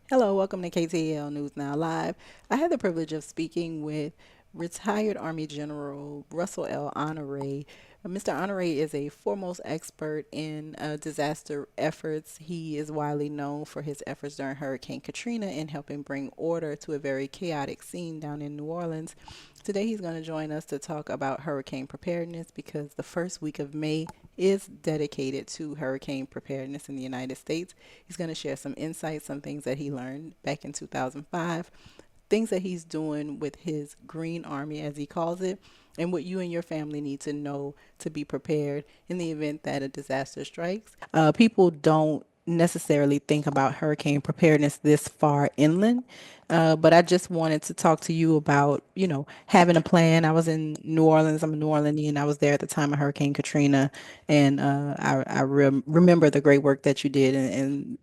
Hello, welcome to KTL News Now Live. I had the privilege of speaking with retired Army General Russell L. Honoré. Mr. Honoré is a foremost expert in disaster efforts. He is widely known for his efforts during Hurricane Katrina in helping bring order to a very chaotic scene down in New Orleans. Today, he's going to join us to talk about hurricane preparedness because the first week of May is dedicated to hurricane preparedness in the United States. He's going to share some insights, some things that he learned back in 2005, things that he's doing with his Green Army, as he calls it, and what you and your family need to know to be prepared in the event that a disaster strikes. People don't necessarily think about hurricane preparedness this far inland. But I just wanted to talk to you about, having a plan. I was in New Orleans. I'm a New Orleanian. I was there at the time of Hurricane Katrina, and I remember the great work that you did in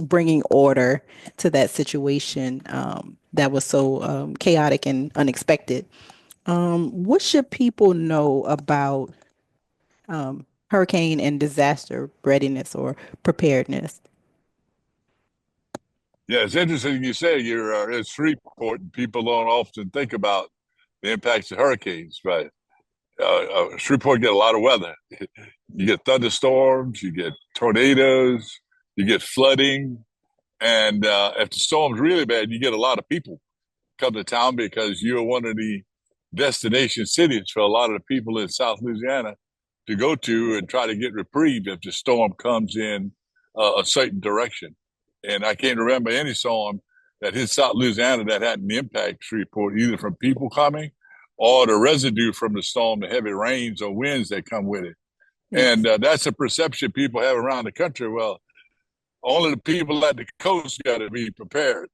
bringing order to that situation that was so chaotic and unexpected. What should people know about hurricane and disaster readiness or preparedness? Yeah, it's interesting you say it's Shreveport, and people don't often think about the impacts of hurricanes, but Shreveport get a lot of weather. You get thunderstorms, you get tornadoes, you get flooding, and if the storm's really bad, you get a lot of people come to town because you're one of the destination cities for a lot of the people in South Louisiana to go to and try to get reprieve if the storm comes in a certain direction. And I can't remember any storm that hit South Louisiana that had an impact Shreveport, either from people coming or the residue from the storm, the heavy rains or winds that come with it. And Yes. that's a perception people have around the country. Well, only the people at the coast got to be prepared.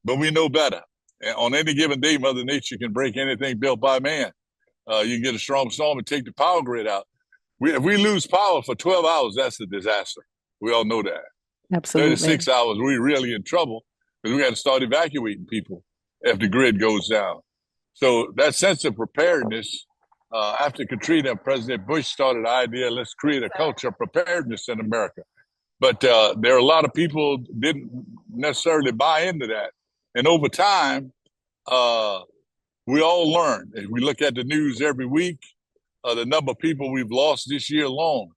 But we know better. And on any given day, Mother Nature can break anything built by man. You can get a strong storm and take the power grid out. If we lose power for 12 hours, that's a disaster. We all know that. Absolutely. 36 hours, we're really in trouble because we got to start evacuating people if the grid goes down. So that sense of preparedness, after Katrina, President Bush started the idea, let's create a culture of preparedness in America. But there are a lot of people didn't necessarily buy into that. And over time, uh, we all learn. If we look at the news every week, the number of people we've lost this year alone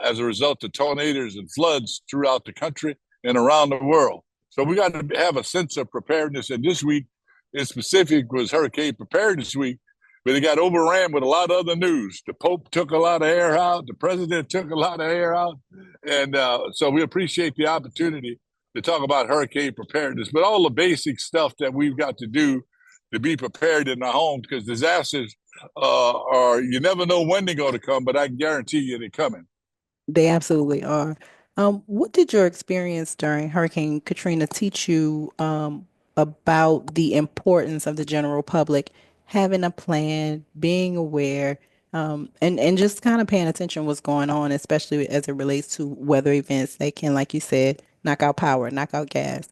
as a result of tornadoes and floods throughout the country and around the world. So we got to have a sense of preparedness. And this week in specific was Hurricane Preparedness Week, but it got overran with a lot of other news. The Pope took a lot of air out. The president took a lot of air out. And so we appreciate the opportunity to talk about hurricane preparedness, but all the basic stuff that we've got to do to be prepared in our homes because disasters are, you never know when they're going to come, but I can guarantee you they're coming. They absolutely are. What did your experience during Hurricane Katrina teach you about the importance of the general public having a plan, being aware, and just kind of paying attention what's going on, especially as it relates to weather events that can, like you said, knock out power, knock out gas,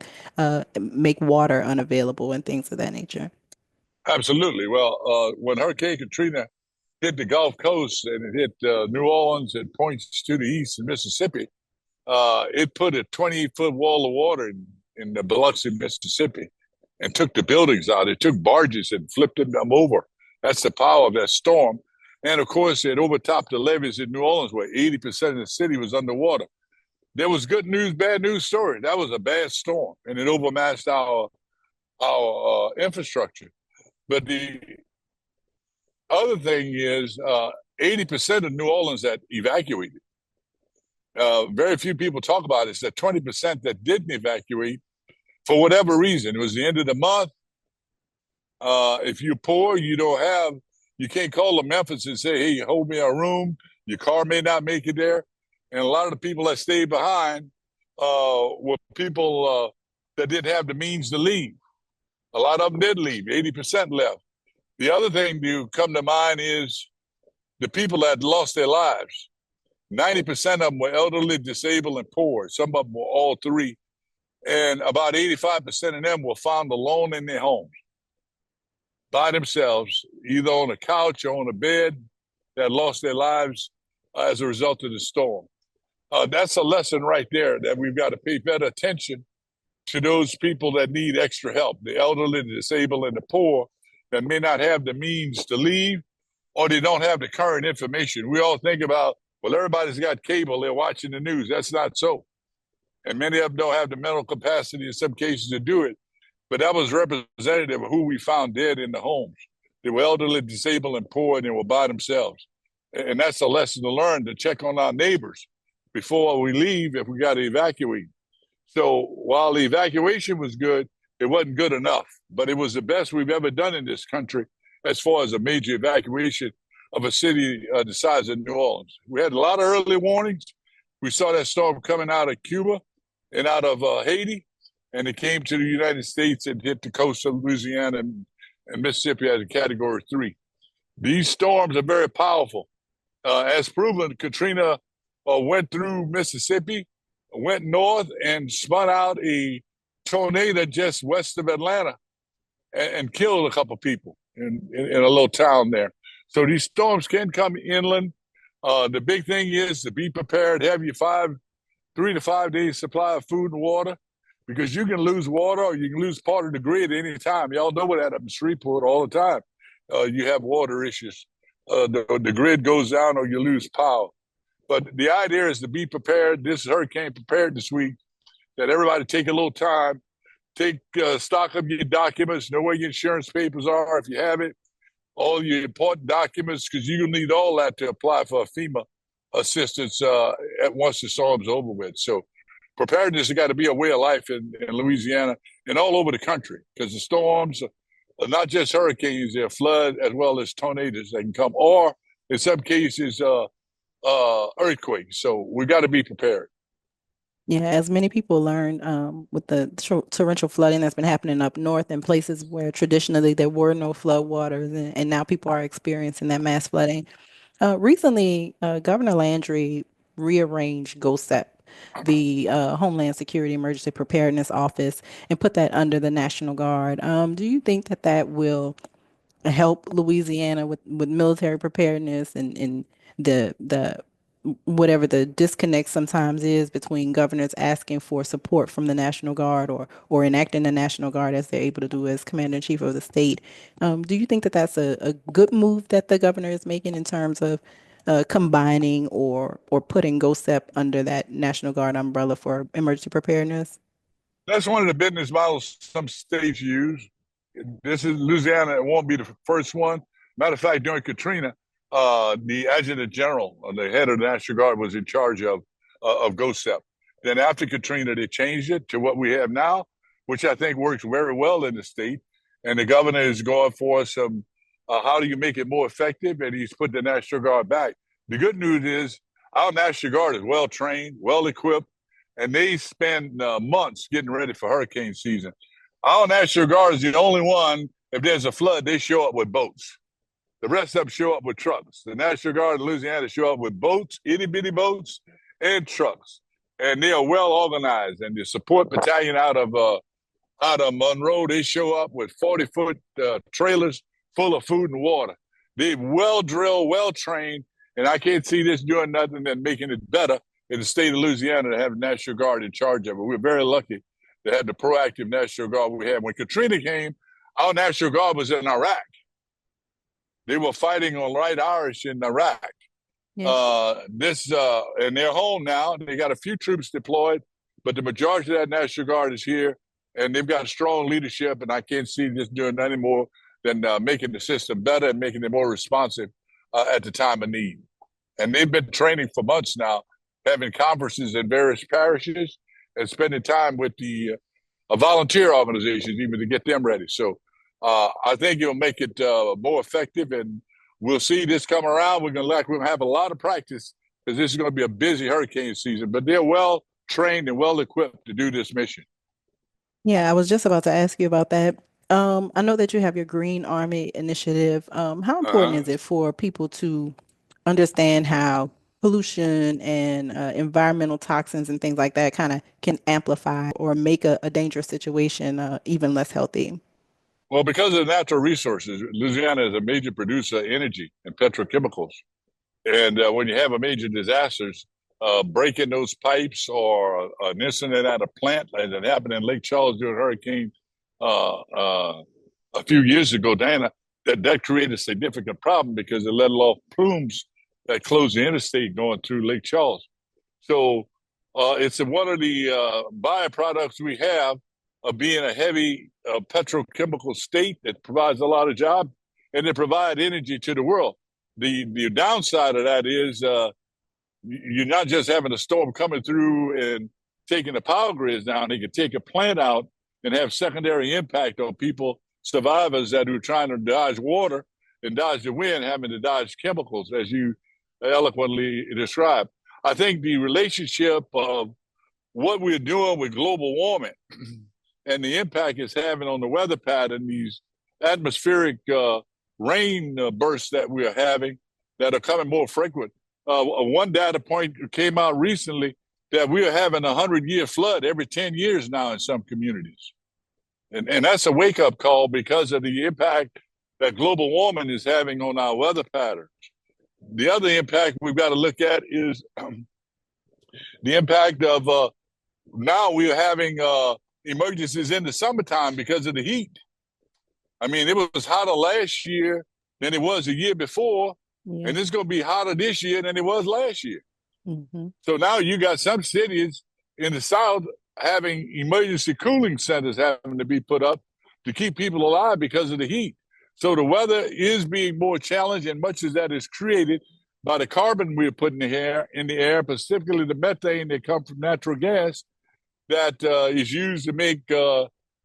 make water unavailable, and things of that nature. Absolutely. Well, when Hurricane Katrina hit the Gulf Coast and it hit New Orleans and points to the east in Mississippi, it put a 28-foot wall of water in the Biloxi, Mississippi, and took the buildings out. It took barges and flipped them over. That's the power of that storm. And of course, it overtopped the levees in New Orleans, where 80% of the city was underwater. There was good news, bad news story. That was a bad storm, and it overmatched our infrastructure. But the other thing is, 80% of New Orleans that evacuated. Very few people talk about it. It's the 20% that didn't evacuate for whatever reason. It was the end of the month. If you're poor, you can't call the Memphis and say, hey, hold me a room. Your car may not make it there. And a lot of the people that stayed behind were people that didn't have the means to leave. A lot of them did leave, 80% left. The other thing to come to mind is the people that lost their lives. 90% of them were elderly, disabled, and poor. Some of them were all three. And about 85% of them were found alone in their homes by themselves, either on a couch or on a bed, that lost their lives as a result of the storm. That's a lesson right there that we've got to pay better attention to those people that need extra help, the elderly, the disabled, and the poor that may not have the means to leave or they don't have the current information. We all think about, well, everybody's got cable, they're watching the news. That's not so. And many of them don't have the mental capacity in some cases to do it. But that was representative of who we found dead in the homes. They were elderly, disabled, and poor, and they were by themselves. And that's a lesson to learn, to check on our neighbors before we leave if we got to evacuate. So while the evacuation was good, it wasn't good enough. But it was the best we've ever done in this country as far as a major evacuation of a city the size of New Orleans. We had a lot of early warnings. We saw that storm coming out of Cuba and out of Haiti, and it came to the United States and hit the coast of Louisiana and Mississippi as a Category 3. These storms are very powerful. As proven, Katrina went through Mississippi, went north, and spun out a tornado just west of Atlanta and killed a couple people in a little town there. So these storms can come inland. The big thing is to be prepared, have your 3 to 5 days supply of food and water, because you can lose water or you can lose part of the grid at any time. Y'all know what that up in Shreveport all the time. You have water issues. The grid goes down or you lose power. But the idea is to be prepared. This is hurricane preparedness week, that everybody take a little time, take stock of your documents, know where your insurance papers are if you have it, all your important documents, because you'll need all that to apply for a FEMA assistance at once the storm's over with. So preparedness has got to be a way of life in Louisiana and all over the country, because the storms are not just hurricanes, they're flood as well as tornadoes that can come, or in some cases, earthquakes. So we got to be prepared. Yeah, as many people learn with the torrential flooding that's been happening up north in places where traditionally there were no flood waters, and now people are experiencing that mass flooding. Recently, Governor Landry rearranged GOSEP, the Homeland Security Emergency Preparedness Office, and put that under the National Guard. Do you think that that will help Louisiana with military preparedness and the whatever the disconnect sometimes is between governors asking for support from the National Guard or enacting the National Guard as they're able to do as Commander in Chief of the state? Do you think that that's a good move that the governor is making in terms of combining or putting GOSEP under that National Guard umbrella for emergency preparedness? That's one of the business models some states use. This is Louisiana. It won't be the first one. Matter of fact, during Katrina, the adjutant general, the head of the National Guard, was in charge of GOSEP. Then after Katrina, they changed it to what we have now, which I think works very well in the state. And the governor is going for some. How do you make it more effective? And he's put the National Guard back. The good news is our National Guard is well trained, well equipped, and they spend months getting ready for hurricane season. Our National Guard is the only one. If there's a flood, they show up with boats. The rest of them show up with trucks. The National Guard in Louisiana show up with boats, itty bitty boats, and trucks, and they are well organized. And the support battalion out of Monroe, they show up with 40-foot trailers full of food and water. They're well drilled, well trained, and I can't see this doing nothing than making it better in the state of Louisiana to have the National Guard in charge of it. We're very lucky to have the proactive National Guard we had. When Katrina came, our National Guard was in Iraq. They were fighting on Right Irish in Iraq. Yes. And they're home now. They got a few troops deployed, but the majority of that National Guard is here, and they've got strong leadership. And I can't see this doing nothing more than making the system better and making it more responsive at the time of need. And they've been training for months now, having conferences in various parishes and spending time with the volunteer organizations even to get them ready. So I think it'll make it more effective, and we'll see this come around. We're going to have a lot of practice because this is going to be a busy hurricane season, but they're well trained and well equipped to do this mission. Yeah, I was just about to ask you about that. I know that you have your Green Army initiative. How important Uh-huh. is it for people to understand how pollution and environmental toxins and things like that kind of can amplify or make a dangerous situation even less healthy? Well, because of the natural resources, Louisiana is a major producer of energy and petrochemicals. And when you have a major disasters, breaking those pipes or an incident at a plant like that happened in Lake Charles during Hurricane uh, uh, a few years ago, Diana, that created a significant problem because it let off plumes that closed the interstate going through Lake Charles. So it's one of the byproducts we have of being a heavy petrochemical state that provides a lot of jobs and they provide energy to the world. The downside of that is you're not just having a storm coming through and taking the power grids down. It could take a plant out and have secondary impact on people, survivors that are trying to dodge water and dodge the wind, having to dodge chemicals, as you eloquently described. I think the relationship of what we're doing with global warming and the impact it's having on the weather pattern, these atmospheric rain bursts that we are having that are coming more frequent. One data point came out recently that we are having 100-year flood every 10 years now in some communities. And that's a wake-up call because of the impact that global warming is having on our weather patterns. The other impact we've got to look at is the impact of now we're having emergencies in the summertime because of the heat. I mean, it was hotter last year than it was a year before, Yeah. and it's going to be hotter this year than it was last year. Mm-hmm. So now you got some cities in the South having emergency cooling centers having to be put up to keep people alive because of the heat. So the weather is being more challenged, and much of that is created by the carbon we're putting in the air, specifically the methane that comes from natural gas that is used to make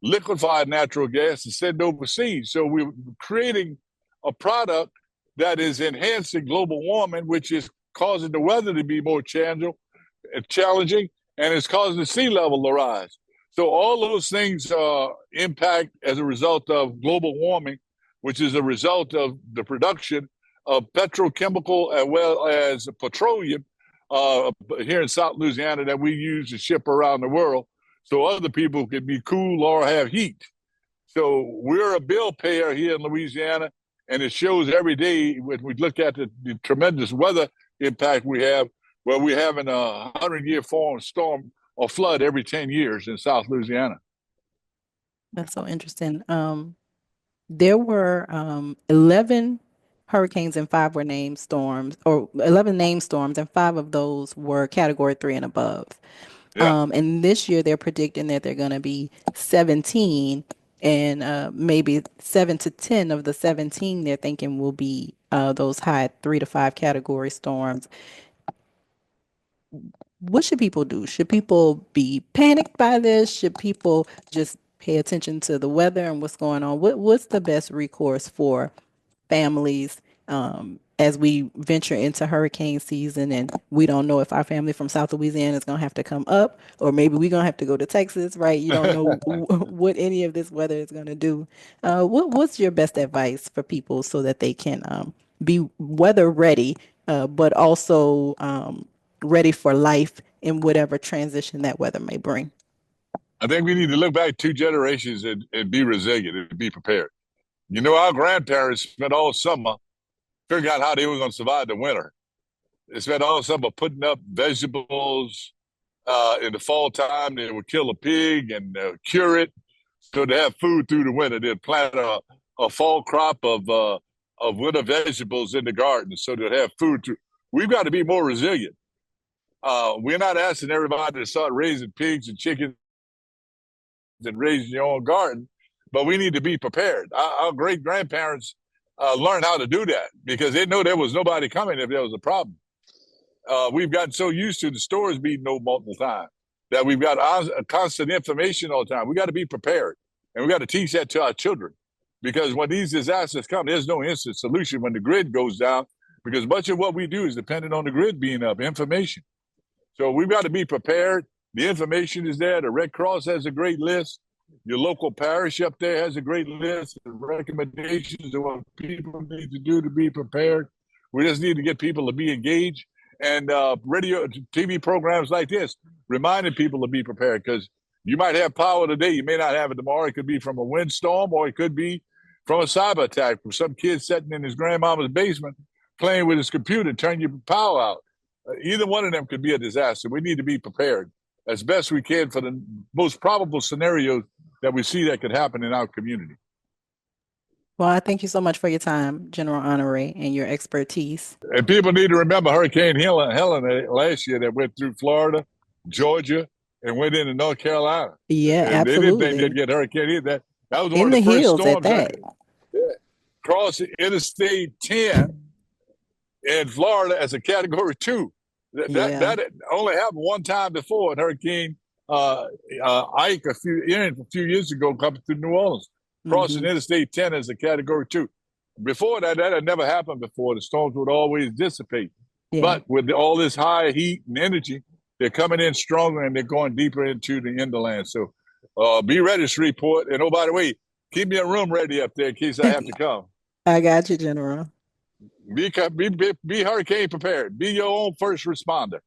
liquefied natural gas and send overseas. So we're creating a product that is enhancing global warming, which is causing the weather to be more challenging, and it's causing the sea level to rise. So all those things impact as a result of global warming, which is a result of the production of petrochemical as well as petroleum here in South Louisiana that we use to ship around the world so other people can be cool or have heat. So we're a bill payer here in Louisiana, and it shows every day when we look at the tremendous weather impact we have, where we're having a 100-year storm or flood every 10 years in South Louisiana. That's so interesting. There were 11 hurricanes and five were named storms, or 11 named storms, and five of those were category three and above. Yeah. And this year they're predicting that they're going to be 17, and maybe 7 to 10 of the 17 they're thinking will be those high 3 to 5 category storms. What should people do? Should people be panicked by this? Should people just pay attention to the weather and what's going on? What's the best recourse for families as we venture into hurricane season and we don't know if our family from South Louisiana is going to have to come up or maybe we're going to have to go to Texas, right? You don't know what any of this weather is going to do. What's your best advice for people so that they can be weather ready, but also ready for life in whatever transition that weather may bring? I think we need to look back 2 generations and be resilient and be prepared. You know, our grandparents spent all summer figuring out how they were going to survive the winter. They spent all summer putting up vegetables. In the fall time, they would kill a pig and cure it so they have food through the winter. They'd plant a fall crop of winter vegetables in the garden so they'd have food. We've got to be more resilient. We're not asking everybody to start raising pigs and chickens and raising your own garden, but we need to be prepared. Our great grandparents learned how to do that because they know there was nobody coming if there was a problem. We've gotten so used to the stores being open multiple times that we've got constant information all the time. We got to be prepared, and we got to teach that to our children because when these disasters come, there's no instant solution when the grid goes down because much of what we do is dependent on the grid being up, information. So we've got to be prepared. The information is there. The Red Cross has a great list. Your local parish up there has a great list of recommendations of what people need to do to be prepared. We just need to get people to be engaged. And radio, TV programs like this, reminding people to be prepared because you might have power today. You may not have it tomorrow. It could be from a windstorm or it could be from a cyber attack from some kid sitting in his grandmama's basement playing with his computer, turn your power out. Either one of them could be a disaster. We need to be prepared as best we can for the most probable scenarios that we see that could happen in our community. Well, I thank you so much for your time, General Honoré, and your expertise. And people need to remember Hurricane Helen last year that went through Florida, Georgia, and went into North Carolina. Yeah, And they didn't think they'd absolutely. get Hurricane either. That was one In of the the first hills at storms that that. crossed Interstate 10 in Florida as a Category 2. Yeah. That only happened one time before in Hurricane Ike a few years ago coming through New Orleans, crossing Hmm. Interstate 10 as a Category 2. Before that, that had never happened before. The storms would always dissipate. Yeah. But with all this high heat and energy, they're coming in stronger and they're going deeper into the hinterland. So be ready to report. And oh, by the way, keep me a room ready up there in case I have to come. I got you, General. Be hurricane prepared. Be your own first responder.